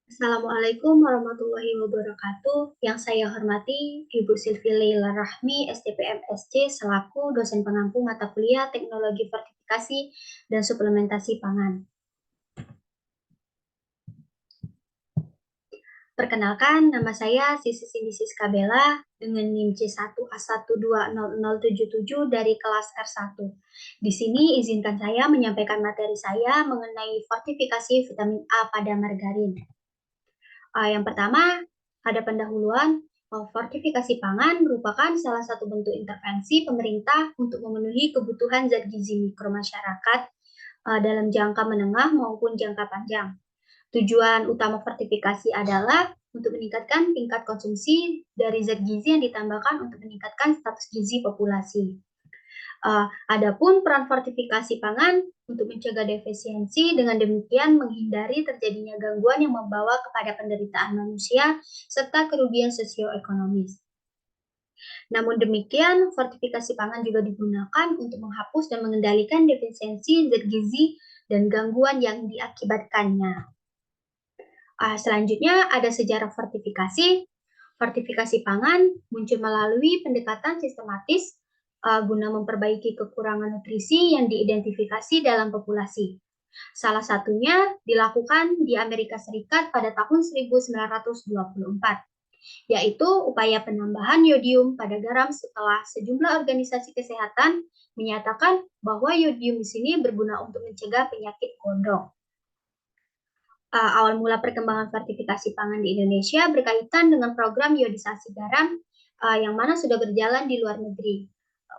Assalamualaikum warahmatullahi wabarakatuh. Yang saya hormati Ibu Silvi Leila Rahmi, STPM SC, selaku dosen pengampu mata kuliah Teknologi Fortifikasi dan Suplementasi Pangan. Perkenalkan, nama saya Sisi Sindisis Kabela dengan NIM C1A1200077 dari kelas R1. Di sini izinkan saya menyampaikan materi saya mengenai fortifikasi vitamin A pada margarin. Yang pertama, ada pendahuluan. Fortifikasi pangan merupakan salah satu bentuk intervensi pemerintah untuk memenuhi kebutuhan zat gizi mikro masyarakat dalam jangka menengah maupun jangka panjang. Tujuan utama fortifikasi adalah untuk meningkatkan tingkat konsumsi dari zat gizi yang ditambahkan untuk meningkatkan status gizi populasi. Adapun peran fortifikasi pangan untuk mencegah defisiensi, dengan demikian menghindari terjadinya gangguan yang membawa kepada penderitaan manusia serta kerugian sosioekonomis. Namun demikian, fortifikasi pangan juga digunakan untuk menghapus dan mengendalikan defisiensi zat gizi dan gangguan yang diakibatkannya. Selanjutnya ada sejarah fortifikasi. Fortifikasi pangan muncul melalui pendekatan sistematis guna memperbaiki kekurangan nutrisi yang diidentifikasi dalam populasi. Salah satunya dilakukan di Amerika Serikat pada tahun 1924, yaitu upaya penambahan yodium pada garam setelah sejumlah organisasi kesehatan menyatakan bahwa yodium di sini berguna untuk mencegah penyakit gondong. Awal mula perkembangan fortifikasi pangan di Indonesia berkaitan dengan program iodisasi garam yang mana sudah berjalan di luar negeri.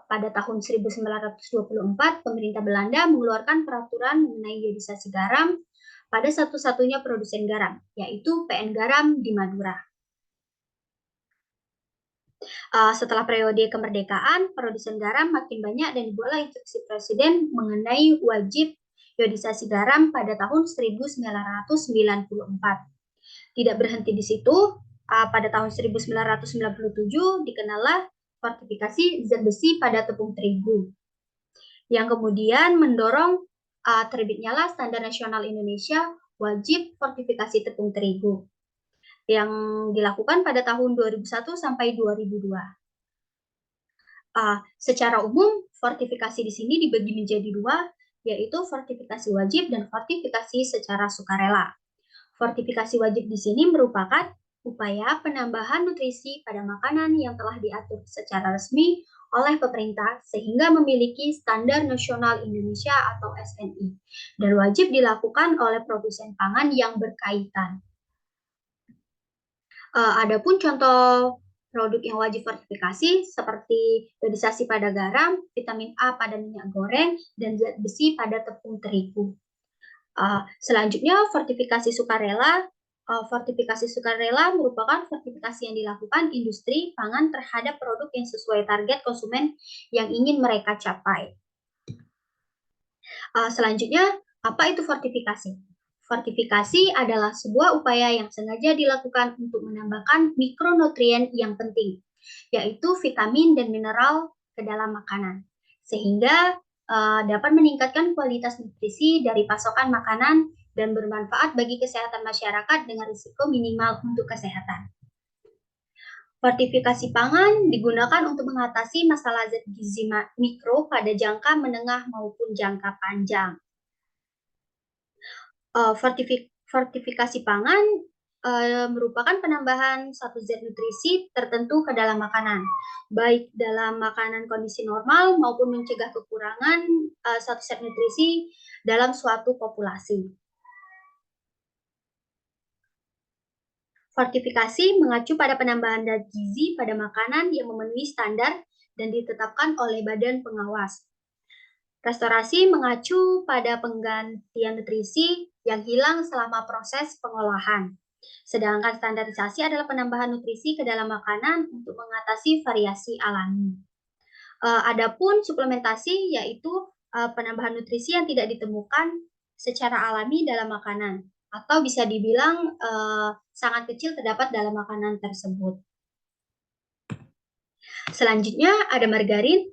Pada tahun 1924, pemerintah Belanda mengeluarkan peraturan mengenai iodisasi garam pada satu-satunya produsen garam, yaitu PN Garam di Madura. Setelah periode kemerdekaan, produsen garam makin banyak dan dibuatlah instruksi presiden mengenai wajib iodisasi garam pada tahun 1994. Tidak berhenti di situ, pada tahun 1997 dikenallah fortifikasi zat besi pada tepung terigu, yang kemudian mendorong terbitnya standar nasional Indonesia wajib fortifikasi tepung terigu yang dilakukan pada tahun 2001 sampai 2002. Secara umum, fortifikasi di sini dibagi menjadi dua, yaitu fortifikasi wajib dan fortifikasi secara sukarela. Fortifikasi wajib di sini merupakan upaya penambahan nutrisi pada makanan yang telah diatur secara resmi oleh pemerintah sehingga memiliki standar nasional Indonesia atau SNI dan wajib dilakukan oleh produsen pangan yang berkaitan. Adapun contoh produk yang wajib fortifikasi seperti iodisasi pada garam, vitamin A pada minyak goreng, dan zat besi pada tepung terigu. Selanjutnya, fortifikasi sukarela. Fortifikasi sukarela merupakan fortifikasi yang dilakukan industri pangan terhadap produk yang sesuai target konsumen yang ingin mereka capai. Selanjutnya, apa itu fortifikasi? Fortifikasi adalah sebuah upaya yang sengaja dilakukan untuk menambahkan mikronutrien yang penting, yaitu vitamin dan mineral ke dalam makanan, sehingga dapat meningkatkan kualitas nutrisi dari pasokan makanan dan bermanfaat bagi kesehatan masyarakat dengan risiko minimal untuk kesehatan. Fortifikasi pangan digunakan untuk mengatasi masalah zat gizi mikro pada jangka menengah maupun jangka panjang. Fortifikasi pangan merupakan penambahan satu zat nutrisi tertentu ke dalam makanan, baik dalam makanan kondisi normal maupun mencegah kekurangan satu zat nutrisi dalam suatu populasi. Fortifikasi mengacu pada penambahan zat gizi pada makanan yang memenuhi standar dan ditetapkan oleh Badan Pengawas. Restorasi mengacu pada penggantian nutrisi yang hilang selama proses pengolahan. Sedangkan standarisasi adalah penambahan nutrisi ke dalam makanan untuk mengatasi variasi alami. Adapun suplementasi yaitu penambahan nutrisi yang tidak ditemukan secara alami dalam makanan atau bisa dibilang sangat kecil terdapat dalam makanan tersebut. Selanjutnya ada margarin.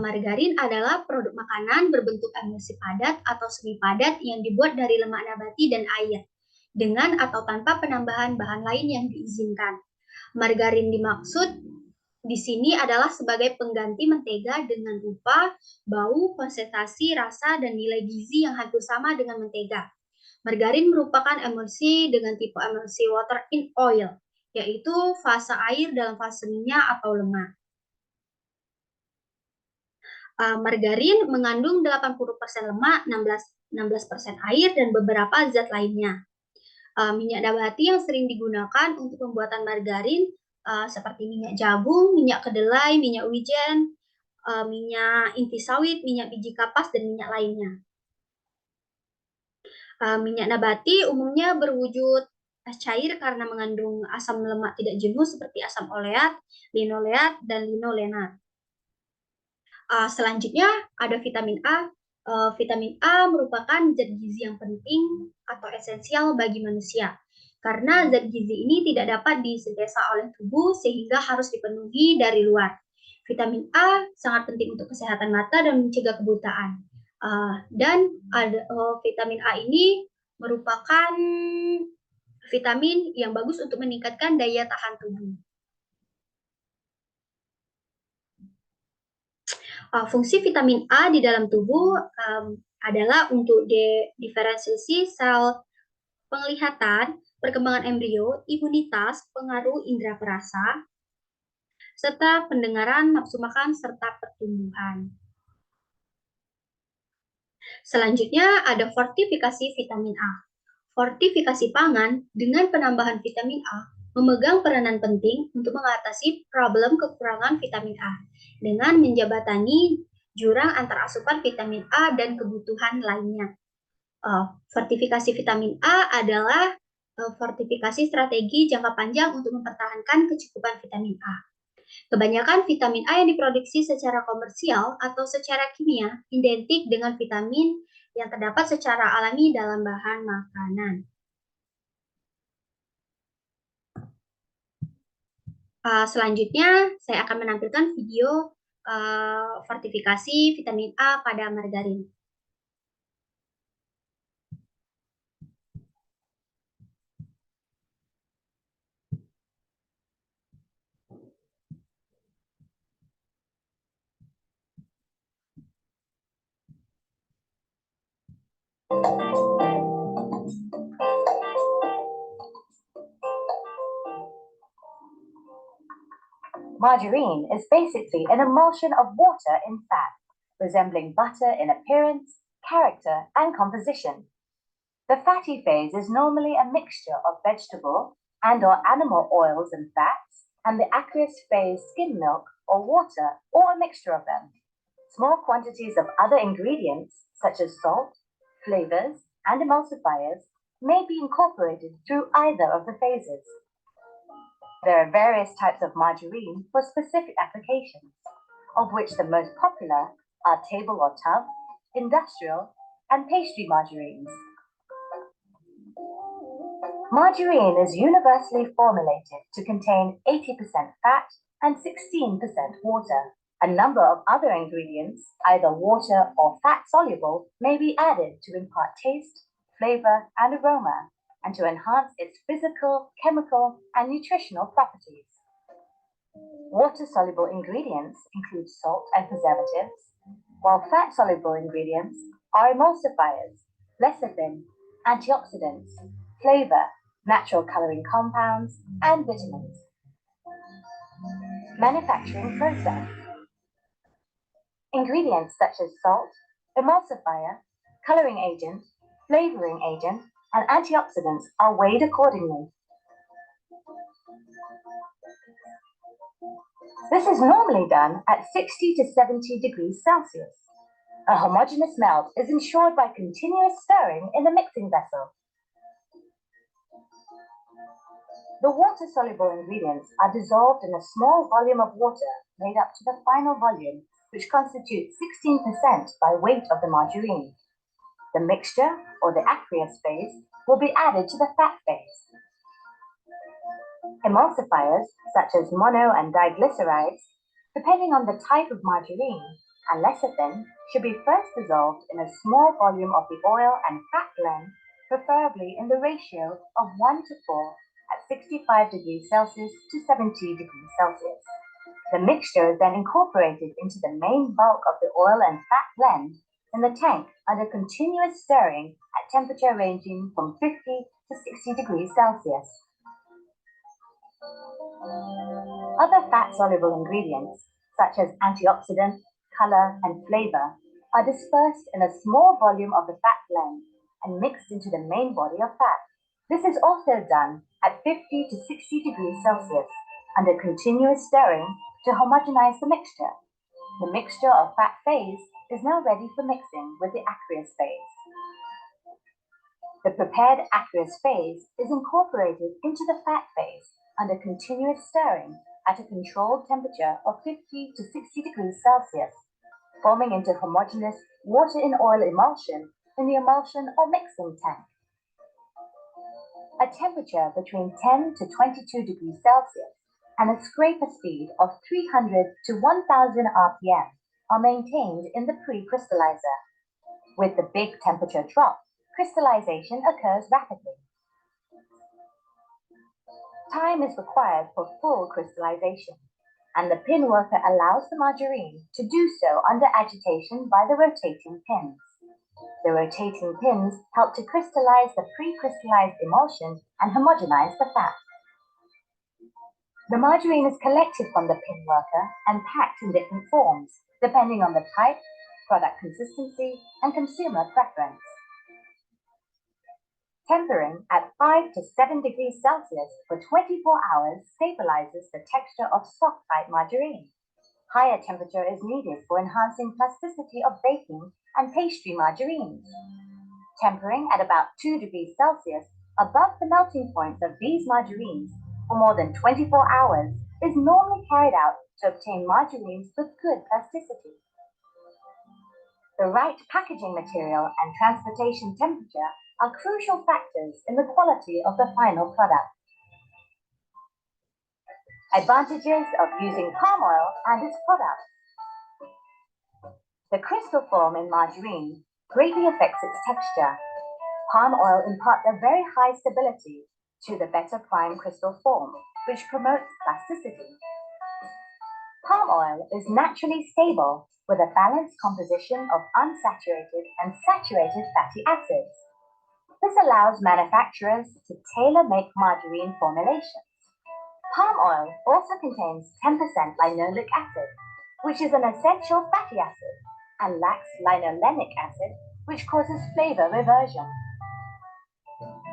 Margarin adalah produk makanan berbentuk emulsi padat atau semi padat yang dibuat dari lemak nabati dan air dengan atau tanpa penambahan bahan lain yang diizinkan. Margarin dimaksud di sini adalah sebagai pengganti mentega dengan rupa, bau, konsentrasi, rasa, dan nilai gizi yang hampir sama dengan mentega. Margarin merupakan emulsi dengan tipe emulsi water in oil, yaitu fase air dalam fase minyak atau lemak. Margarin mengandung 80% lemak, 16% air, dan beberapa zat lainnya. Minyak nabati yang sering digunakan untuk pembuatan margarin seperti minyak jagung, minyak kedelai, minyak wijen, minyak inti sawit, minyak biji kapas, dan minyak lainnya. Minyak nabati umumnya berwujud cair karena mengandung asam lemak tidak jenuh seperti asam oleat, linoleat, dan linolenat. Selanjutnya ada vitamin A. Vitamin A merupakan zat gizi yang penting atau esensial bagi manusia. Karena zat gizi ini tidak dapat disintesa oleh tubuh sehingga harus dipenuhi dari luar. Vitamin A sangat penting untuk kesehatan mata dan mencegah kebutaan. Vitamin A ini merupakan vitamin yang bagus untuk meningkatkan daya tahan tubuh. Fungsi vitamin A di dalam tubuh adalah untuk diferensiasi sel penglihatan, perkembangan embrio, imunitas, pengaruh indera perasa, serta pendengaran, nafsu makan, serta pertumbuhan. Selanjutnya ada fortifikasi vitamin A. Fortifikasi pangan dengan penambahan vitamin A memegang peranan penting untuk mengatasi problem kekurangan vitamin A dengan menjabatani jurang antara asupan vitamin A dan kebutuhan lainnya. Fortifikasi vitamin A adalah fortifikasi strategi jangka panjang untuk mempertahankan kecukupan vitamin A. Kebanyakan vitamin A yang diproduksi secara komersial atau secara kimia identik dengan vitamin yang terdapat secara alami dalam bahan makanan. Selanjutnya, saya akan menampilkan video fortifikasi vitamin A pada margarin. Margarine is basically an emulsion of water in fat, resembling butter in appearance, character, and composition. The fatty phase is normally a mixture of vegetable and/or animal oils and fats, and the aqueous phase skim milk or water, or a mixture of them. Small quantities of other ingredients, such as salt, flavors, and emulsifiers, may be incorporated through either of the phases. There are various types of margarine for specific applications, of which the most popular are table or tub, industrial, and pastry margarines. Margarine is universally formulated to contain 80% fat and 16% water. A number of other ingredients, either water or fat soluble, may be added to impart taste, flavor, and aroma, and to enhance its physical, chemical, and nutritional properties. Water-soluble ingredients include salt and preservatives, while fat-soluble ingredients are emulsifiers, lecithin, antioxidants, flavor, natural coloring compounds, and vitamins. Manufacturing process. Ingredients such as salt, emulsifier, coloring agent, flavoring agent, and antioxidants are weighed accordingly. This is normally done at 60 to 70 degrees Celsius. A homogeneous melt is ensured by continuous stirring in the mixing vessel. The water-soluble ingredients are dissolved in a small volume of water made up to the final volume, which constitutes 16% by weight of the margarine. The mixture, or the aqueous phase, will be added to the fat phase. Emulsifiers, such as mono and diglycerides, depending on the type of margarine, and lecithin, should be first dissolved in a small volume of the oil and fat blend preferably in the ratio of 1 to 4 at 65 degrees Celsius to 70 degrees Celsius. The mixture is then incorporated into the main bulk of the oil and fat blend in the tank under continuous stirring at temperature ranging from 50 to 60 degrees Celsius. Other fat-soluble ingredients, such as antioxidant, color, and flavor, are dispersed in a small volume of the fat blend and mixed into the main body of fat. This is also done at 50 to 60 degrees Celsius under continuous stirring to homogenize the mixture. The mixture of fat phase is now ready for mixing with the aqueous phase. The prepared aqueous phase is incorporated into the fat phase under continuous stirring at a controlled temperature of 50 to 60 degrees Celsius, forming into homogeneous water-in-oil emulsion in the emulsion or mixing tank. A temperature between 10 to 22 degrees Celsius and a scraper speed of 300 to 1000 RPM are maintained in the pre-crystallizer. With the big temperature drop, crystallization occurs rapidly. Time is required for full crystallization, and the pin worker allows the margarine to do so under agitation by the rotating pins. The rotating pins help to crystallize the pre-crystallized emulsion and homogenize the fat. The margarine is collected from the pin worker and packed in different forms, depending on the type, product consistency, and consumer preference. Tempering at 5 to 7 degrees Celsius for 24 hours stabilizes the texture of soft-type margarine. Higher temperature is needed for enhancing plasticity of baking and pastry margarines. Tempering at about 2 degrees Celsius above the melting points of these margarines for more than 24 hours is normally carried out to obtain margarines with good plasticity. The right packaging material and transportation temperature are crucial factors in the quality of the final product. Advantages of using palm oil and its products. The crystal form in margarine greatly affects its texture. Palm oil imparts a very high stability to the better prime crystal form, which promotes plasticity. Palm oil is naturally stable with a balanced composition of unsaturated and saturated fatty acids. This allows manufacturers to tailor-make margarine formulations. Palm oil also contains 10% linoleic acid, which is an essential fatty acid, and lacks linolenic acid, which causes flavor reversion.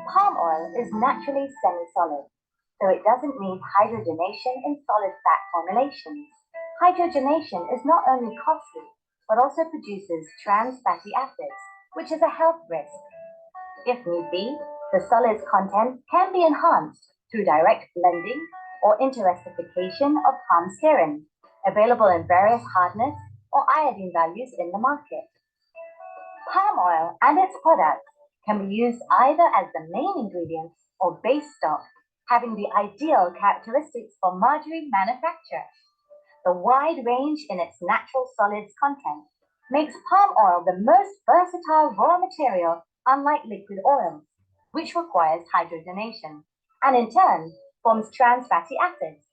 Palm oil is naturally semi-solid, so it doesn't need hydrogenation in solid fat formulations. Hydrogenation is not only costly, but also produces trans fatty acids, which is a health risk. If need be, the solid's content can be enhanced through direct blending or interestification of palm stearin, available in various hardness or iodine values in the market. Palm oil and its products can be used either as the main ingredient or base stock, having the ideal characteristics for margarine manufacture. The wide range in its natural solids content makes palm oil the most versatile raw material, unlike liquid oils, which requires hydrogenation, and in turn forms trans fatty acids.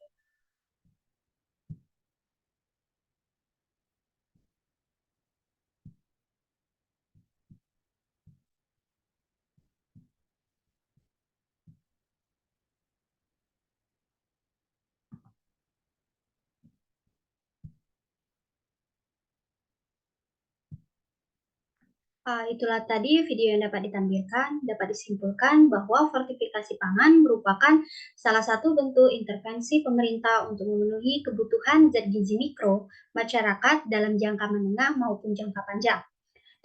Itulah tadi video yang dapat ditampilkan, dapat disimpulkan bahwa fortifikasi pangan merupakan salah satu bentuk intervensi pemerintah untuk memenuhi kebutuhan zat gizi mikro masyarakat dalam jangka menengah maupun jangka panjang.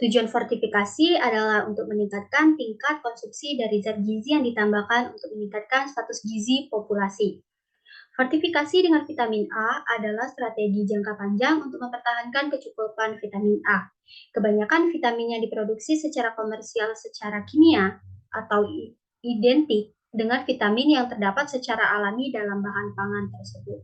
Tujuan fortifikasi adalah untuk meningkatkan tingkat konsumsi dari zat gizi yang ditambahkan untuk meningkatkan status gizi populasi. Fortifikasi dengan vitamin A adalah strategi jangka panjang untuk mempertahankan kecukupan vitamin A. Kebanyakan vitamin yang diproduksi secara komersial secara kimia atau identik dengan vitamin yang terdapat secara alami dalam bahan pangan tersebut.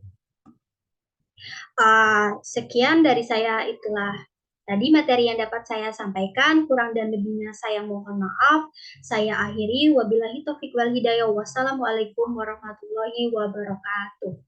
Sekian dari saya, itulah Tadi materi yang dapat saya sampaikan, kurang dan lebihnya saya mohon maaf. Saya akhiri, wabillahi taufiq wal hidayah. Wassalamualaikum warahmatullahi wabarakatuh.